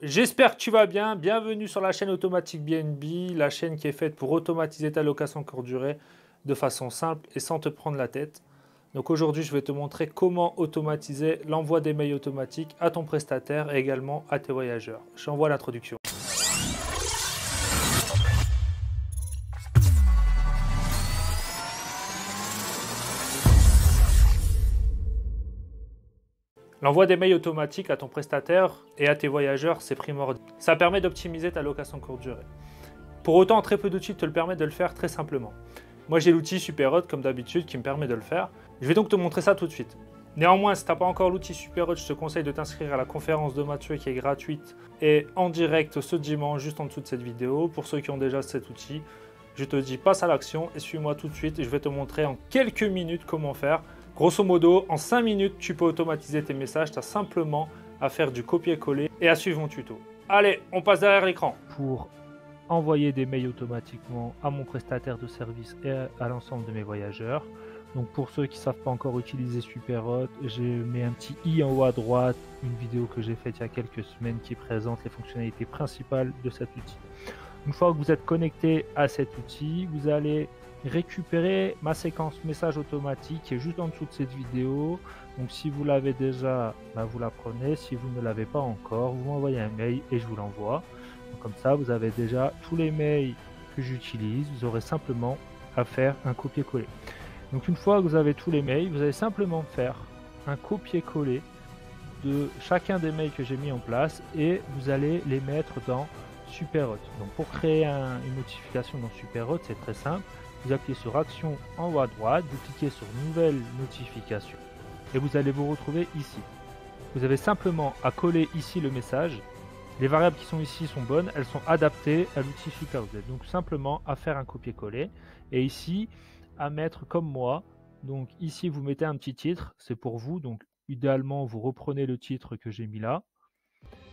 J'espère que tu vas bien. Bienvenue sur la chaîne Automatique BNB, la chaîne qui est faite pour automatiser ta location courte durée de façon simple et sans te prendre la tête. Donc aujourd'hui, je vais te montrer comment automatiser l'envoi des mails automatiques à ton prestataire et également à tes voyageurs. J'envoie l'introduction. L'envoi des mails automatiques à ton prestataire et à tes voyageurs, c'est primordial. Ça permet d'optimiser ta location courte durée. Pour autant, très peu d'outils te le permettent de le faire très simplement. Moi, j'ai l'outil Superhot, comme d'habitude, qui me permet de le faire. Je vais donc te montrer ça tout de suite. Néanmoins, si tu n'as pas encore l'outil Superhot, je te conseille de t'inscrire à la conférence de Mathieu qui est gratuite et en direct ce dimanche, juste en dessous de cette vidéo. Pour ceux qui ont déjà cet outil, je te dis passe à l'action et suis-moi tout de suite et je vais te montrer en quelques minutes comment faire. Grosso modo, en 5 minutes, tu peux automatiser tes messages. Tu as simplement à faire du copier-coller et à suivre mon tuto. Allez, on passe derrière l'écran. Pour envoyer des mails automatiquement à mon prestataire de service et à l'ensemble de mes voyageurs. Donc pour ceux qui ne savent pas encore utiliser Superhot, j'ai mis un petit i en haut à droite, une vidéo que j'ai faite il y a quelques semaines qui présente les fonctionnalités principales de cet outil. Une fois que vous êtes connecté à cet outil, vous allez récupérer ma séquence message automatique qui est juste en dessous de cette vidéo. Donc si vous l'avez déjà, vous la prenez. Si vous ne l'avez pas encore, vous m'envoyez un mail et je vous l'envoie. Comme ça, vous avez déjà tous les mails que j'utilise. Vous aurez simplement à faire un copier-coller. Donc une fois que vous avez tous les mails, vous allez simplement faire un copier-coller de chacun des mails que j'ai mis en place et vous allez les mettre dans Superhot. Donc pour créer une notification dans Superhot, c'est très simple. Vous appuyez sur Action en haut à droite, vous cliquez sur Nouvelle notification et vous allez vous retrouver ici. Vous avez simplement à coller ici le message. Les variables qui sont ici sont bonnes, elles sont adaptées à l'outil Superhot. Donc simplement à faire un copier-coller et ici à mettre comme moi. Donc ici vous mettez un petit titre, c'est pour vous. Donc idéalement vous reprenez le titre que j'ai mis là.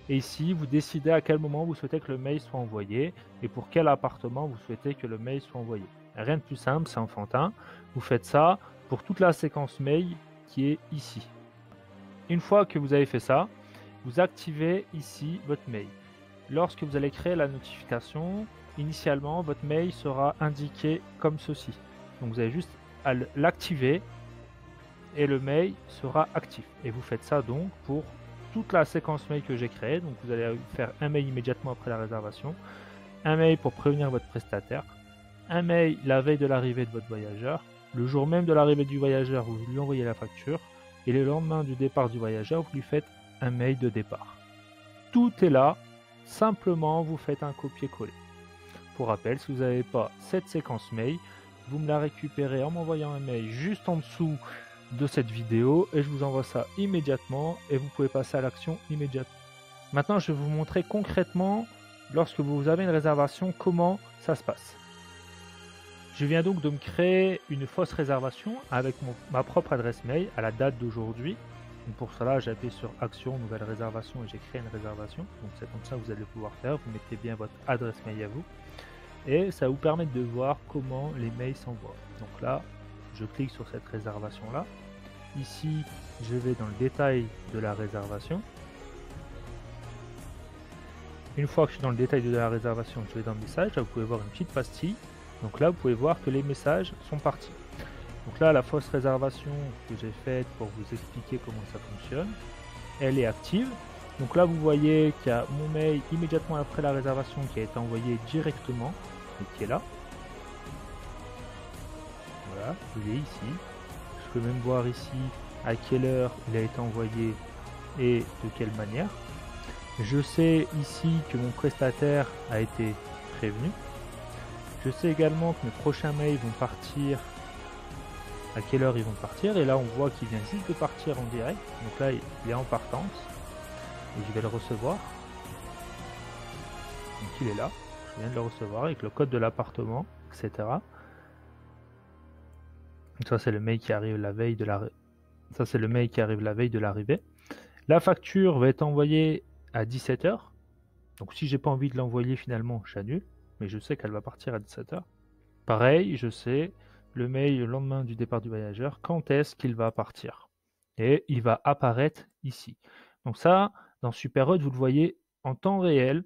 Et ici vous décidez à quel moment vous souhaitez que le mail soit envoyé et pour quel appartement vous souhaitez que le mail soit envoyé. Rien de plus simple, c'est enfantin. Vous faites ça pour toute la séquence mail qui est ici. Une fois que vous avez fait ça, vous activez ici votre mail. Lorsque vous allez créer la notification, initialement, votre mail sera indiqué comme ceci. Donc vous avez juste à l'activer et le mail sera actif. Et vous faites ça donc pour toute la séquence mail que j'ai créée. Donc vous allez faire un mail immédiatement après la réservation, un mail pour prévenir votre prestataire, un mail la veille de l'arrivée de votre voyageur, le jour même de l'arrivée du voyageur, vous lui envoyez la facture, et le lendemain du départ du voyageur, vous lui faites un mail de départ. Tout est là, simplement vous faites un copier-coller. Pour rappel, si vous n'avez pas cette séquence mail, vous me la récupérez en m'envoyant un mail juste en dessous de cette vidéo et je vous envoie ça immédiatement et vous pouvez passer à l'action immédiatement. Maintenant, je vais vous montrer concrètement, lorsque vous avez une réservation, comment ça se passe. Je viens donc de me créer une fausse réservation avec ma propre adresse mail à la date d'aujourd'hui. Pour cela, j'ai appuyé sur Action, Nouvelle réservation et j'ai créé une réservation. Donc c'est comme ça que vous allez pouvoir faire. Vous mettez bien votre adresse mail à vous. Et ça va vous permettre de voir comment les mails s'envoient. Donc là, je clique sur cette réservation-là. Ici, je vais dans le détail de la réservation. Une fois que je suis dans le détail de la réservation, je vais dans le message. Là, vous pouvez voir une petite pastille. Donc là, vous pouvez voir que les messages sont partis. Donc là, la fausse réservation que j'ai faite pour vous expliquer comment ça fonctionne, elle est active. Donc là, vous voyez qu'il y a mon mail immédiatement après la réservation qui a été envoyé directement et qui est là. Voilà, il est ici. Je peux même voir ici à quelle heure il a été envoyé et de quelle manière. Je sais ici que mon prestataire a été prévenu. Je sais également que mes prochains mails vont partir, à quelle heure ils vont partir. Et là, on voit qu'il vient juste de partir en direct. Donc là, il est en partance. Et je vais le recevoir. Donc il est là. Je viens de le recevoir avec le code de l'appartement, etc. Ça, c'est le mail qui arrive la veille de l'arrivée. La facture va être envoyée à 17 h. Donc si j'ai pas envie de l'envoyer finalement, j'annule. Mais je sais qu'elle va partir à 17 h. Pareil, je sais le mail le lendemain du départ du voyageur, quand est-ce qu'il va partir. Et il va apparaître ici. Donc ça, dans Superhot, vous le voyez en temps réel,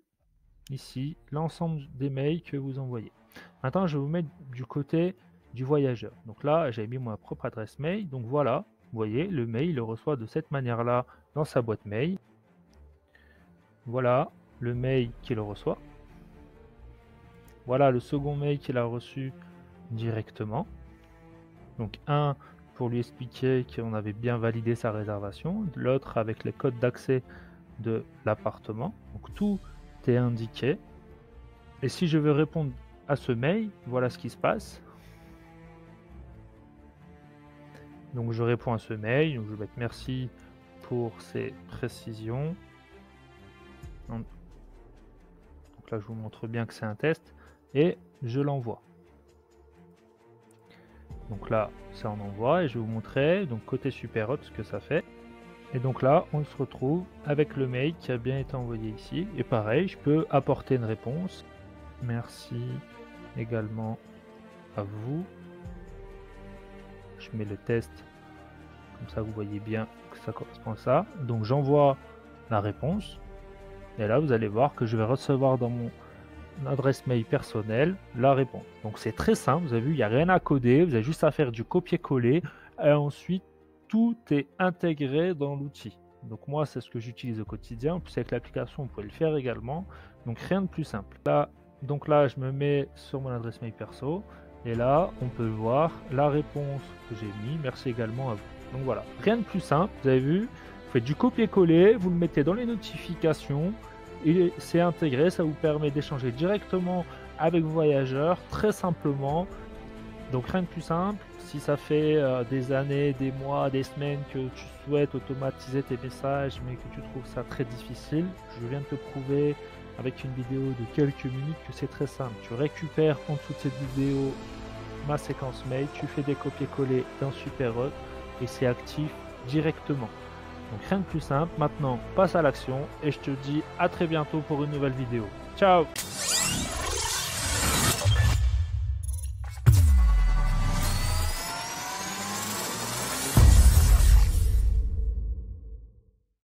ici, l'ensemble des mails que vous envoyez. Maintenant, je vais vous mettre du côté du voyageur. Donc là, j'ai mis ma propre adresse mail. Donc voilà, vous voyez, le mail, il le reçoit de cette manière-là dans sa boîte mail. Voilà le mail qu'il reçoit. Voilà le second mail qu'il a reçu directement. Donc un pour lui expliquer qu'on avait bien validé sa réservation, l'autre avec les codes d'accès de l'appartement. Donc tout est indiqué. Et si je veux répondre à ce mail, voilà ce qui se passe. Donc je réponds à ce mail, donc je vais mettre merci pour ces précisions. Donc là je vous montre bien que c'est un test et je l'envoie. Donc là ça en envoie et je vais vous montrer donc côté Superhot ce que ça fait. Et donc là on se retrouve avec le mail qui a bien été envoyé ici. Et pareil, je peux apporter une réponse. Merci également à vous. Je mets le test, comme ça vous voyez bien que ça correspond à ça. Donc j'envoie la réponse. Et là vous allez voir que je vais recevoir dans mon adresse mail personnelle la réponse. Donc c'est très simple, vous avez vu, il n'y a rien à coder, vous avez juste à faire du copier-coller. Et ensuite, tout est intégré dans l'outil. Donc moi, c'est ce que j'utilise au quotidien. En plus, avec l'application, vous pouvez le faire également. Donc rien de plus simple. Donc là, je me mets sur mon adresse mail perso. Et là, on peut voir la réponse que j'ai mis. Merci également à vous. Donc voilà, rien de plus simple. Vous avez vu, vous faites du copier-coller, vous le mettez dans les notifications. Et c'est intégré, ça vous permet d'échanger directement avec vos voyageurs, très simplement. Donc rien de plus simple. Si ça fait des années, des mois, des semaines que tu souhaites automatiser tes messages, mais que tu trouves ça très difficile, je viens de te prouver avec une vidéo de quelques minutes que c'est très simple. Tu récupères en dessous de cette vidéo ma séquence mail, tu fais des copier-coller dans Superhot et c'est actif directement. Donc rien de plus simple. Maintenant, passe à l'action et je te dis à très bientôt pour une nouvelle vidéo. Ciao!